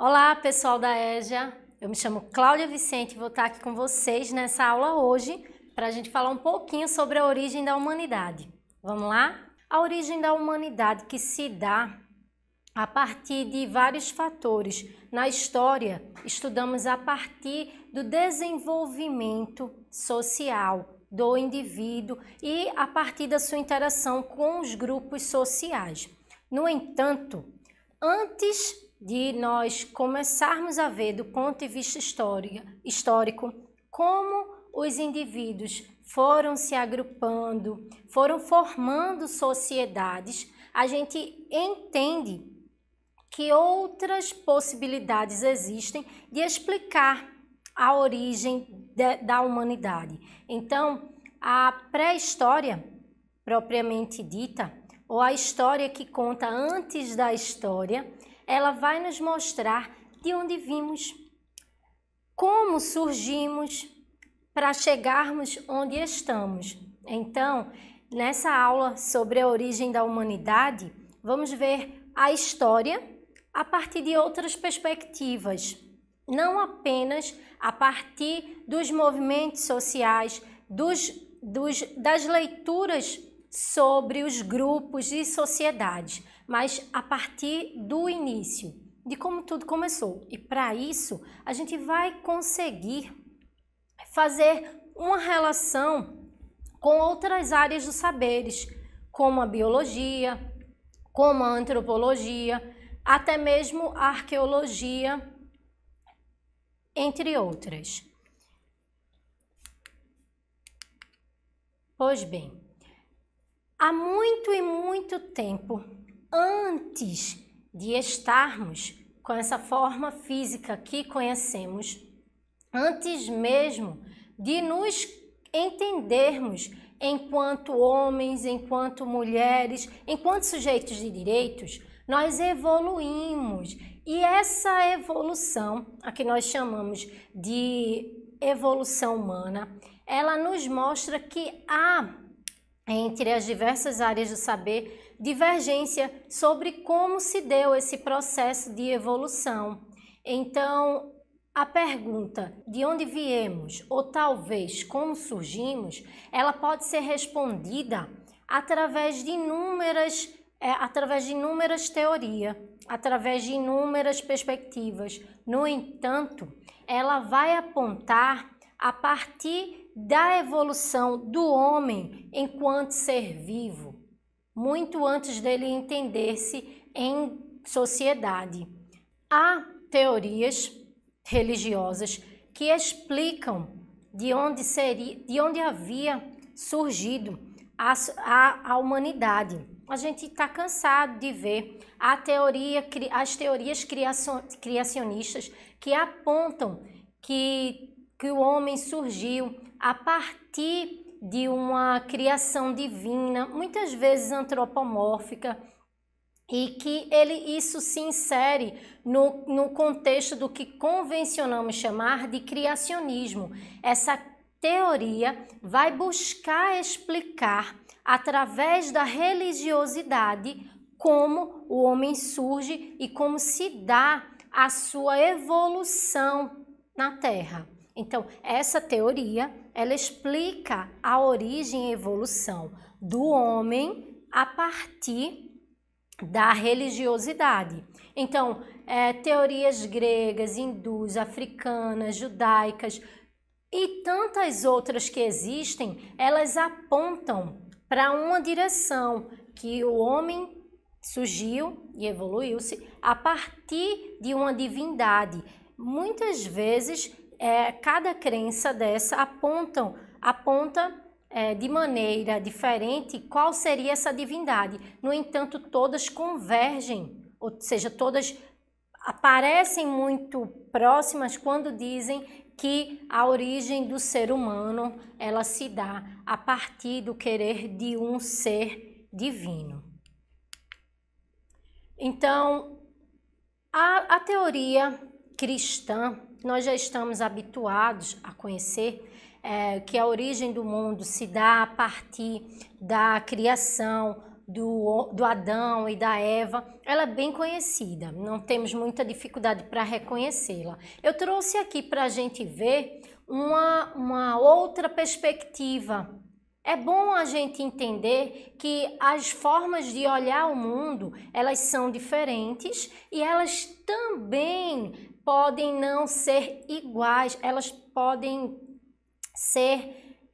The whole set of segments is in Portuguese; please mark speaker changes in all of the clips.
Speaker 1: Olá, pessoal da EJA. Eu me chamo Cláudia Vicente e vou estar aqui com vocês nessa aula hoje para a gente falar um pouquinho sobre a origem da humanidade. Vamos lá? A origem da humanidade que se dá a partir de vários fatores. Na história, estudamos a partir do desenvolvimento social do indivíduo e a partir da sua interação com os grupos sociais. No entanto, antes de nós começarmos a ver do ponto de vista histórico como os indivíduos foram se agrupando, foram formando sociedades, a gente entende que outras possibilidades existem de explicar a origem da humanidade. Então, a pré-história, propriamente dita, ou a história que conta antes da história, ela vai nos mostrar de onde vimos, como surgimos para chegarmos onde estamos. Então, nessa aula sobre a origem da humanidade, vamos ver a história a partir de outras perspectivas, não apenas a partir dos movimentos sociais, das leituras sobre os grupos e sociedades, mas a partir do início, de como tudo começou. E para isso, a gente vai conseguir fazer uma relação com outras áreas dos saberes, como a biologia, como a antropologia, até mesmo a arqueologia, entre outras. Pois bem, há muito e muito tempo, antes de estarmos com essa forma física que conhecemos, antes mesmo de nos entendermos enquanto homens, enquanto mulheres, enquanto sujeitos de direitos, nós evoluímos. E essa evolução, a que nós chamamos de evolução humana, ela nos mostra que há, entre as diversas áreas do saber, divergência sobre como se deu esse processo de evolução. Então, a pergunta de onde viemos, ou talvez como surgimos, ela pode ser respondida através de inúmeras teorias, através de inúmeras perspectivas. No entanto, ela vai apontar a partir da evolução do homem enquanto ser vivo, muito antes dele entender-se em sociedade. Há teorias religiosas que explicam de onde havia surgido a humanidade. A gente está cansado de ver as teorias criacionistas que apontam que o homem surgiu a partir de uma criação divina, muitas vezes antropomórfica, e que isso se insere no contexto do que convencionamos chamar de criacionismo. Essa teoria vai buscar explicar, através da religiosidade, como o homem surge e como se dá a sua evolução na Terra. Então, essa teoria, ela explica a origem e evolução do homem a partir da religiosidade. Então, teorias gregas, hindus, africanas, judaicas e tantas outras que existem, elas apontam para uma direção, que o homem surgiu e evoluiu-se a partir de uma divindade. Muitas vezes, cada crença dessa aponta de maneira diferente qual seria essa divindade. No entanto, todas convergem, ou seja, todas aparecem muito próximas quando dizem que a origem do ser humano, ela se dá a partir do querer de um ser divino. Então, a teoria cristã, nós já estamos habituados a conhecer que a origem do mundo se dá a partir da criação do Adão e da Eva, ela é bem conhecida, não temos muita dificuldade para reconhecê-la. Eu trouxe aqui para a gente ver uma outra perspectiva. É bom a gente entender que as formas de olhar o mundo, elas são diferentes e elas também podem não ser iguais, elas podem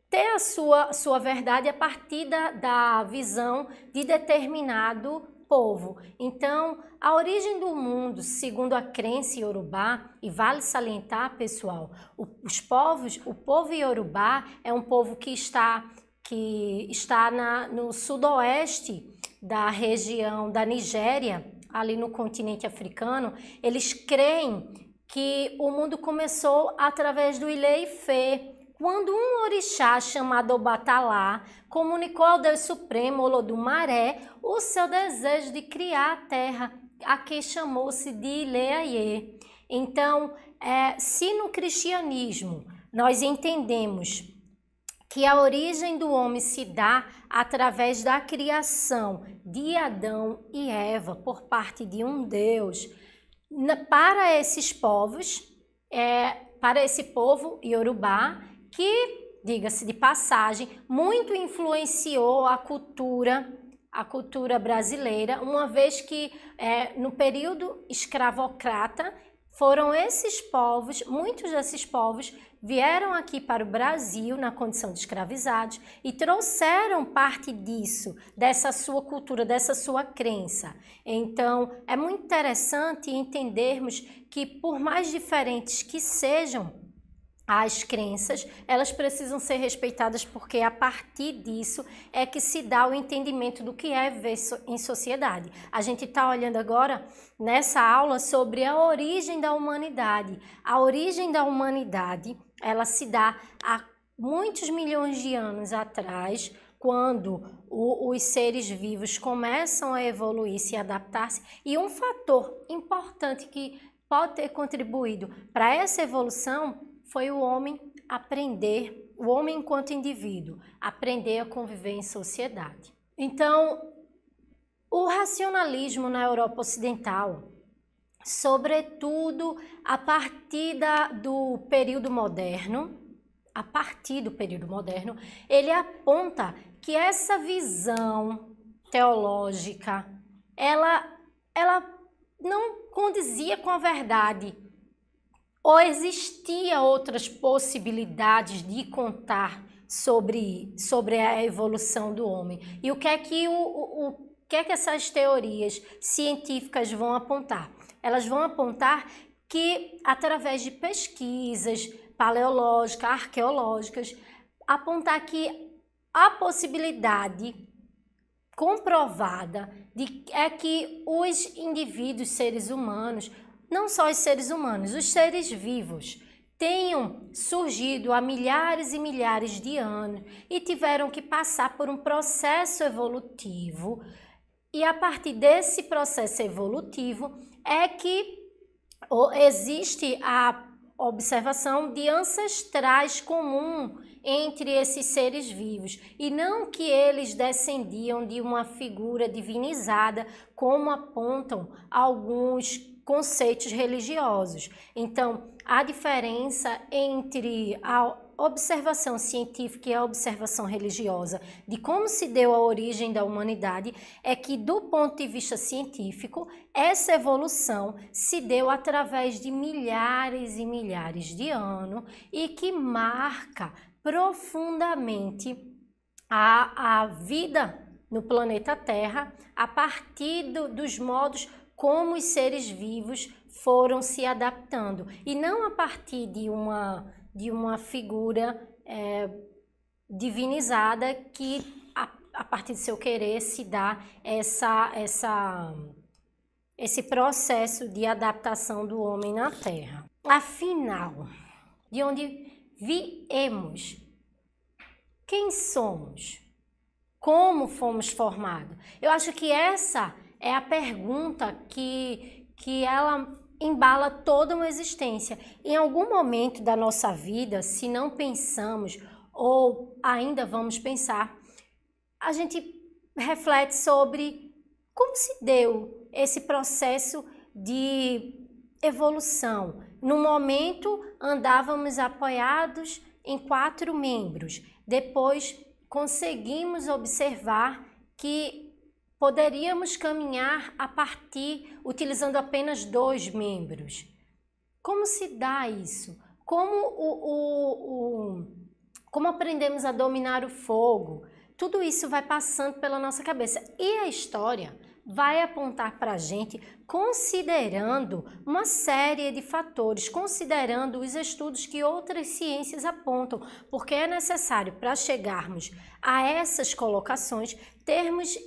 Speaker 1: ter a sua verdade a partir da visão de determinado povo. Então, a origem do mundo, segundo a crença iorubá, e vale salientar, pessoal, o povo iorubá é um povo que está no sudoeste da região da Nigéria, ali no continente africano. Eles creem que o mundo começou através do Ilê-Ifê, quando um orixá chamado Obatalá comunicou ao Deus Supremo, Olodumaré, o seu desejo de criar a terra, a que chamou-se de Ilê-Aiê. Então, se no cristianismo nós entendemos que a origem do homem se dá através da criação de Adão e Eva por parte de um Deus, para esses povos, para esse povo iorubá, que, diga-se de passagem, muito influenciou a cultura brasileira, uma vez que no período escravocrata foram esses povos, muitos desses povos vieram aqui para o Brasil na condição de escravizados e trouxeram parte disso, dessa sua cultura, dessa sua crença. Então, é muito interessante entendermos que, por mais diferentes que sejam as crenças, elas precisam ser respeitadas, porque a partir disso é que se dá o entendimento do que é viver em sociedade. A gente está olhando agora nessa aula sobre a origem da humanidade. A origem da humanidade, ela se dá há muitos milhões de anos atrás, quando os seres vivos começam a evoluir, se adaptar-se, e um fator importante que pode ter contribuído para essa evolução foi o homem aprender, o homem enquanto indivíduo, aprender a conviver em sociedade. Então, o racionalismo na Europa Ocidental, sobretudo a partir do período moderno, ele aponta que essa visão teológica, ela não condizia com a verdade, ou existia outras possibilidades de contar sobre a evolução do homem. E o que é que essas teorias científicas vão apontar? Elas vão apontar que, através de pesquisas paleológicas, arqueológicas, apontar que a possibilidade comprovada é que os indivíduos, seres humanos, não só os seres humanos, os seres vivos, tenham surgido há milhares e milhares de anos e tiveram que passar por um processo evolutivo, e a partir desse processo evolutivo é que existe a observação de ancestrais comum entre esses seres vivos, e não que eles descendiam de uma figura divinizada, como apontam alguns conceitos religiosos. Então, a diferença entre a observação científica e a observação religiosa de como se deu a origem da humanidade é que, do ponto de vista científico, essa evolução se deu através de milhares e milhares de anos e que marca profundamente a vida no planeta Terra a partir dos modos como os seres vivos foram se adaptando, e não a partir de uma figura divinizada que, a partir do seu querer, se dá esse processo de adaptação do homem na Terra. Afinal, de onde viemos? Quem somos? Como fomos formados? Eu acho que essa é a pergunta que ela embala toda uma existência. Em algum momento da nossa vida, se não pensamos ou ainda vamos pensar, a gente reflete sobre como se deu esse processo de evolução. No momento, andávamos apoiados em 4 membros. Depois, conseguimos observar que poderíamos caminhar a partir, utilizando apenas 2 membros. Como se dá isso? Como aprendemos a dominar o fogo? Tudo isso vai passando pela nossa cabeça. E a história vai apontar para a gente, considerando uma série de fatores, considerando os estudos que outras ciências apontam, porque é necessário, para chegarmos a essas colocações, termos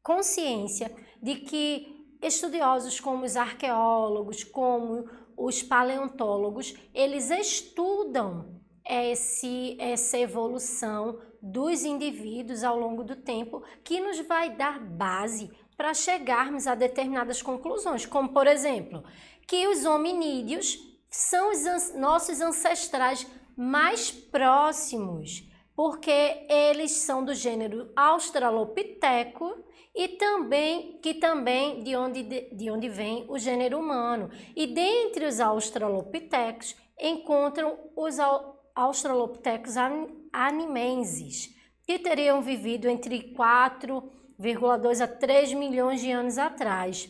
Speaker 1: consciência de que estudiosos como os arqueólogos, como os paleontólogos, eles estudam essa evolução dos indivíduos ao longo do tempo, que nos vai dar base para chegarmos a determinadas conclusões, como, por exemplo, que os hominídeos são os nossos ancestrais mais próximos, porque eles são do gênero Australopithecus e também de onde vem o gênero humano. E dentre os Australopithecus encontram os Australopithecus animensis, que teriam vivido entre 4,2 a 3 milhões de anos atrás.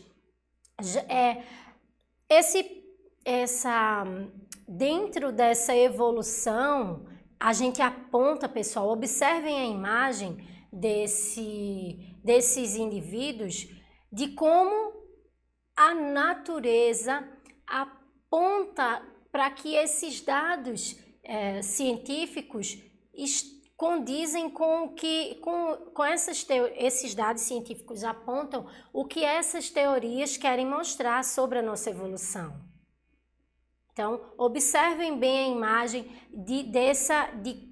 Speaker 1: Dentro dessa evolução, a gente aponta, pessoal, observem a imagem desses indivíduos, de como a natureza aponta para que esses dados científicos condizem com esses dados científicos apontam o que essas teorias querem mostrar sobre a nossa evolução. Então, observem bem a imagem de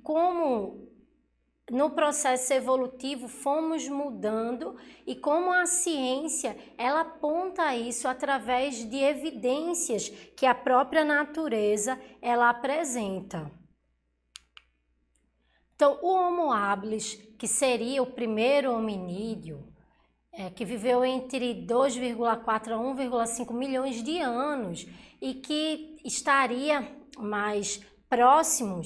Speaker 1: como no processo evolutivo fomos mudando e como a ciência ela aponta isso através de evidências que a própria natureza ela apresenta. Então, o Homo habilis, que seria o primeiro hominídeo, que viveu entre 2,4 a 1,5 milhões de anos e que estaria mais próximo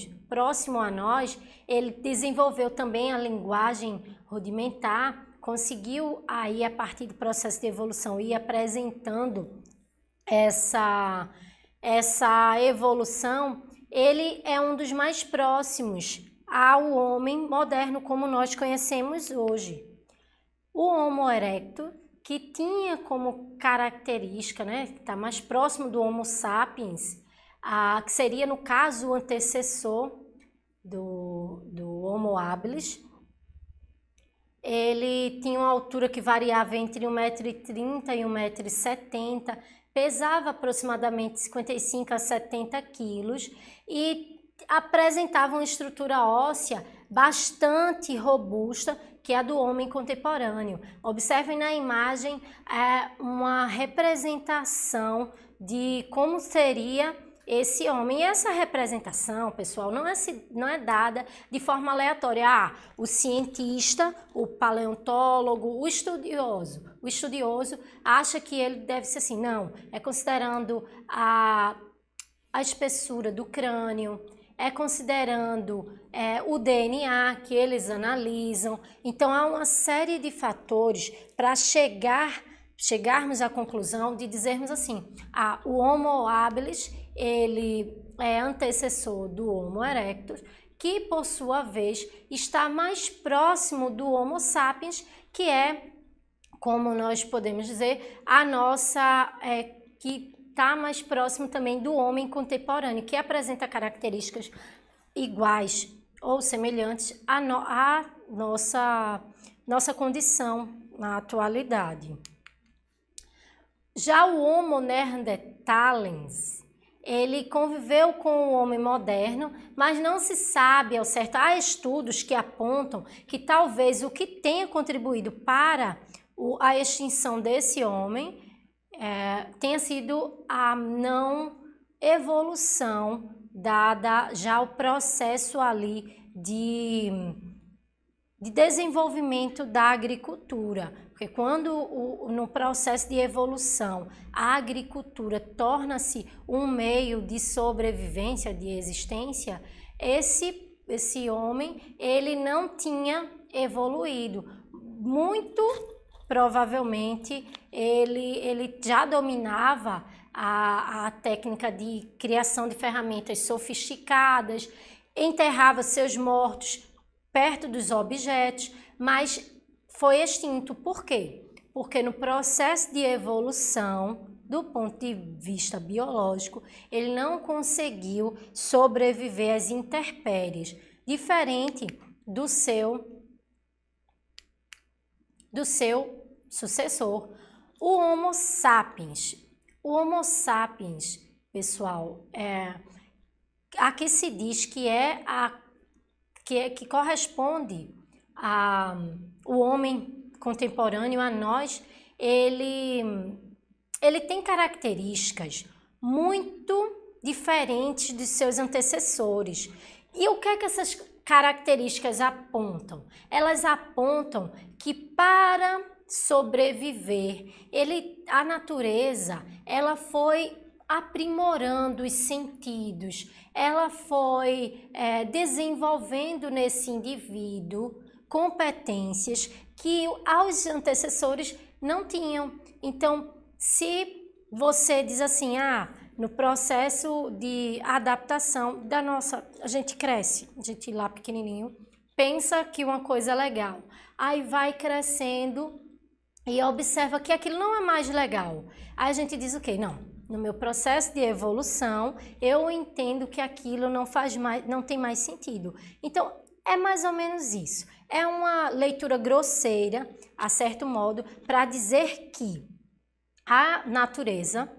Speaker 1: a nós, ele desenvolveu também a linguagem rudimentar, conseguiu aí a partir do processo de evolução ir apresentando essa evolução. Ele é um dos mais próximos ao homem moderno como nós conhecemos hoje. O Homo erectus, que tinha como característica, que está mais próximo do Homo sapiens, que seria, no caso, o antecessor do Homo habilis. Ele tinha uma altura que variava entre 1,30 m e 1,70 m, pesava aproximadamente 55 a 70 quilos e apresentava uma estrutura óssea bastante robusta, que é a do homem contemporâneo. Observem na imagem uma representação de como seria esse homem. E essa representação, pessoal, não é dada de forma aleatória. O cientista, o paleontólogo, o estudioso acha que ele deve ser assim. Não, é considerando a espessura do crânio, é considerando o DNA que eles analisam. Então, há uma série de fatores para chegarmos à conclusão de dizermos assim, o Homo habilis, ele é antecessor do Homo erectus, que, por sua vez, está mais próximo do Homo sapiens, que é, como nós podemos dizer, que está mais próximo também do homem contemporâneo, que apresenta características iguais ou semelhantes à nossa condição na atualidade. Já o Homo neanderthalensis, ele conviveu com o homem moderno, mas não se sabe ao certo. Há estudos que apontam que talvez o que tenha contribuído para a extinção desse homem tenha sido a não evolução, dada já o processo ali de desenvolvimento da agricultura, porque quando no processo de evolução a agricultura torna-se um meio de sobrevivência, de existência, esse homem ele não tinha evoluído. Muito provavelmente ele já dominava a técnica de criação de ferramentas sofisticadas, enterrava seus mortos perto dos objetos, mas foi extinto. Por quê? Porque no processo de evolução, do ponto de vista biológico, ele não conseguiu sobreviver às intempéries, diferente do seu sucessor, o Homo sapiens. O Homo sapiens, pessoal, aqui se diz que que corresponde o homem contemporâneo a nós. Ele tem características muito diferentes de seus antecessores. E o que é que essas características apontam? Elas apontam que para sobreviver, a natureza, ela foi aprimorando os sentidos, ela foi desenvolvendo nesse indivíduo competências que os antecessores não tinham. Então, se você diz assim, no processo de adaptação a gente cresce, a gente lá pequenininho, pensa que uma coisa é legal, aí vai crescendo e observa que aquilo não é mais legal. Aí a gente diz o quê? Não, no meu processo de evolução, eu entendo que aquilo não tem mais sentido. Então, é mais ou menos isso. É uma leitura grosseira, a certo modo, para dizer que a natureza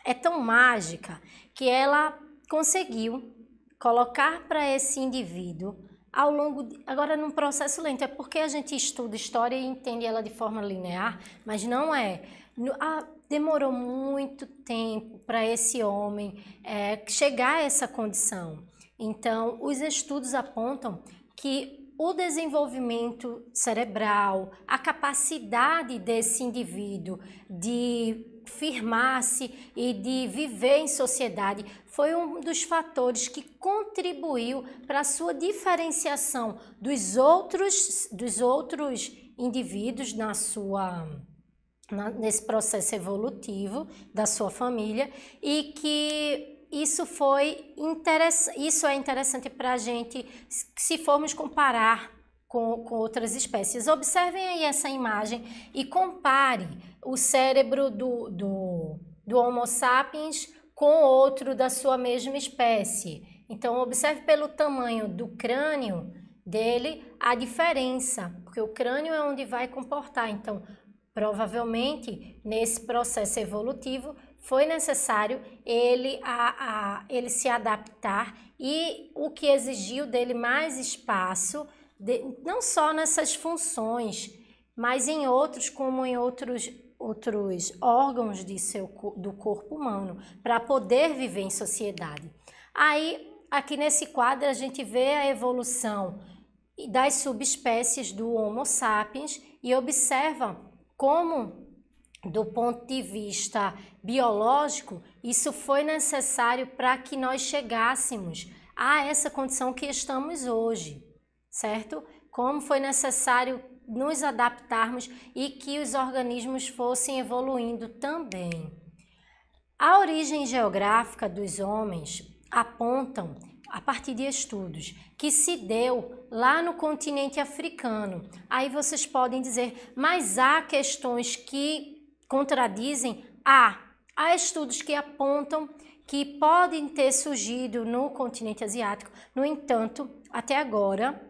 Speaker 1: é tão mágica que ela conseguiu colocar para esse indivíduo agora num processo lento. É porque a gente estuda história e entende ela de forma linear, mas não é. Demorou muito tempo para esse homem chegar a essa condição. Então, os estudos apontam que o desenvolvimento cerebral, a capacidade desse indivíduo de firmar-se e de viver em sociedade foi um dos fatores que contribuiu para a sua diferenciação dos outros indivíduos nesse processo evolutivo da sua família, e que isso é interessante para a gente, se formos comparar com outras espécies. Observem aí essa imagem e compare o cérebro do Homo sapiens com outro da sua mesma espécie. Então, observe pelo tamanho do crânio dele a diferença, porque o crânio é onde vai comportar. Então, provavelmente, nesse processo evolutivo, foi necessário ele se adaptar, e o que exigiu dele mais espaço, não só nessas funções, mas em outros, como em outros órgãos do corpo humano, para poder viver em sociedade. Aí, aqui nesse quadro, a gente vê a evolução das subespécies do Homo sapiens e observa como, do ponto de vista biológico, isso foi necessário para que nós chegássemos a essa condição que estamos hoje, certo? Como foi necessário nos adaptarmos e que os organismos fossem evoluindo também. A origem geográfica dos homens apontam, a partir de estudos, que se deu lá no continente africano. Aí vocês podem dizer, mas há questões que contradizem? Há estudos que apontam que podem ter surgido no continente asiático. No entanto, até agora,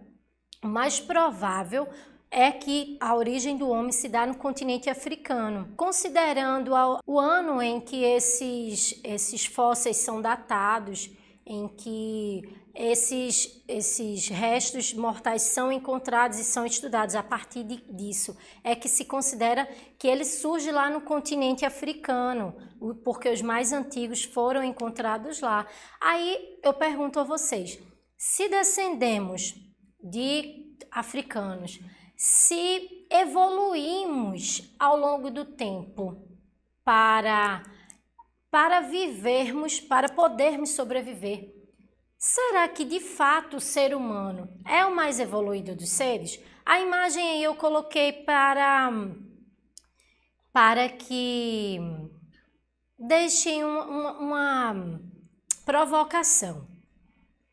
Speaker 1: o mais provável é que a origem do homem se dá no continente africano. Considerando o ano em que esses fósseis são datados, em que esses restos mortais são encontrados e são estudados, a partir disso é que se considera que ele surge lá no continente africano, porque os mais antigos foram encontrados lá. Aí eu pergunto a vocês, se descendemos de africanos, se evoluímos ao longo do tempo para vivermos, para podermos sobreviver, será que de fato o ser humano é o mais evoluído dos seres? A imagem aí eu coloquei para que deixem uma provocação.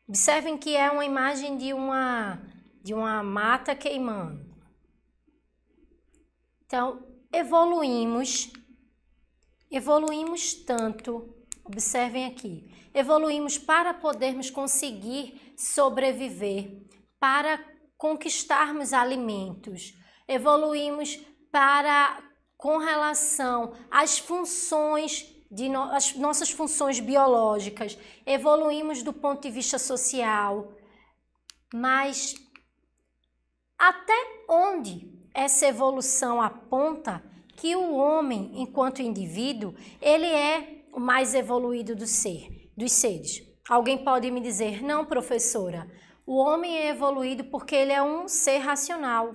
Speaker 1: Observem que é uma imagem de uma mata queimando. Então, evoluímos tanto, observem aqui, evoluímos para podermos conseguir sobreviver, para conquistarmos alimentos, evoluímos com relação às funções, as nossas funções biológicas, evoluímos do ponto de vista social, mas até onde essa evolução aponta que o homem, enquanto indivíduo, ele é o mais evoluído dos seres? Alguém pode me dizer, não, professora, o homem é evoluído porque ele é um ser racional.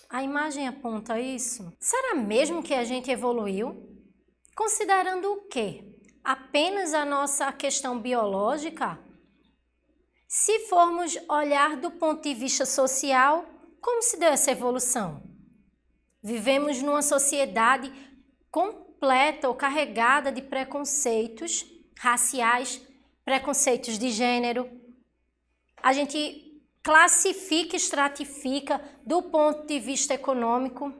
Speaker 1: A imagem aponta isso? Será mesmo que a gente evoluiu? Considerando o quê? Apenas a nossa questão biológica? Se formos olhar do ponto de vista social, como se deu essa evolução? Vivemos numa sociedade completa ou carregada de preconceitos raciais, preconceitos de gênero. A gente classifica, estratifica do ponto de vista econômico.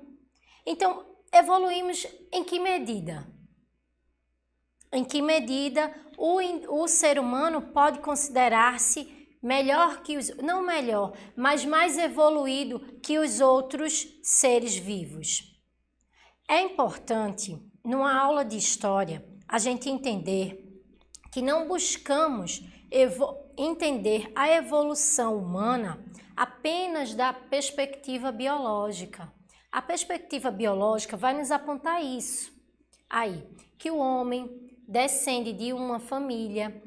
Speaker 1: Então, evoluímos em que medida? Em que medida o ser humano pode considerar-se melhor que não melhor, mas mais evoluído que os outros seres vivos? É importante, numa aula de história, a gente entender que não buscamos entender a evolução humana apenas da perspectiva biológica. A perspectiva biológica vai nos apontar isso aí, que o homem descende de uma família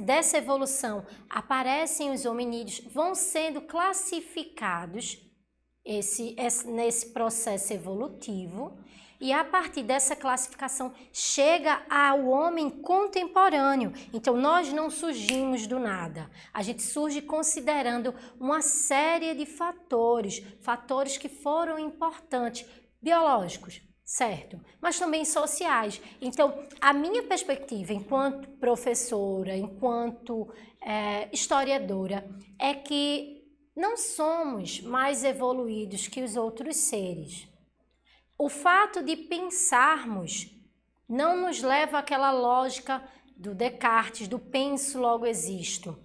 Speaker 1: dessa evolução aparecem os hominídeos, vão sendo classificados nesse processo evolutivo, e a partir dessa classificação chega ao homem contemporâneo. Então, nós não surgimos do nada. A gente surge considerando uma série de fatores que foram importantes, biológicos, certo? Mas também sociais. Então, a minha perspectiva enquanto professora, enquanto historiadora, é que não somos mais evoluídos que os outros seres. O fato de pensarmos não nos leva àquela lógica do Descartes, do penso logo existo,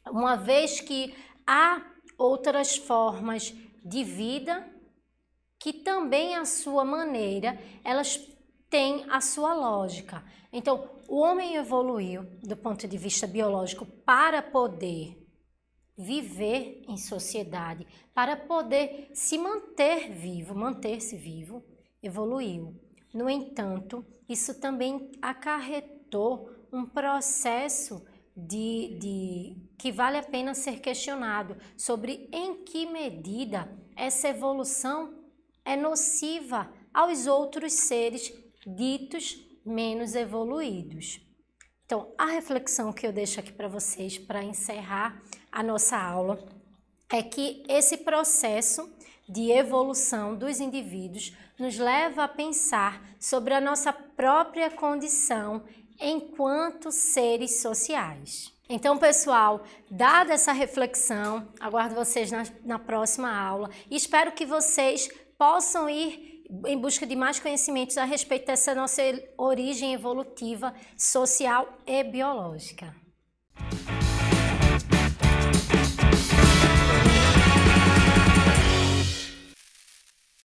Speaker 1: uma vez que há outras formas de vida que também, à sua maneira, elas têm a sua lógica. Então, o homem evoluiu do ponto de vista biológico para poder viver em sociedade, para poder se manter vivo, manter-se vivo, evoluiu. No entanto, isso também acarretou um processo que vale a pena ser questionado sobre em que medida essa evolução é nociva aos outros seres ditos menos evoluídos. Então, a reflexão que eu deixo aqui para vocês, para encerrar a nossa aula, é que esse processo de evolução dos indivíduos nos leva a pensar sobre a nossa própria condição enquanto seres sociais. Então, pessoal, dada essa reflexão, aguardo vocês na próxima aula e espero que vocês possam ir em busca de mais conhecimentos a respeito dessa nossa origem evolutiva, social e biológica.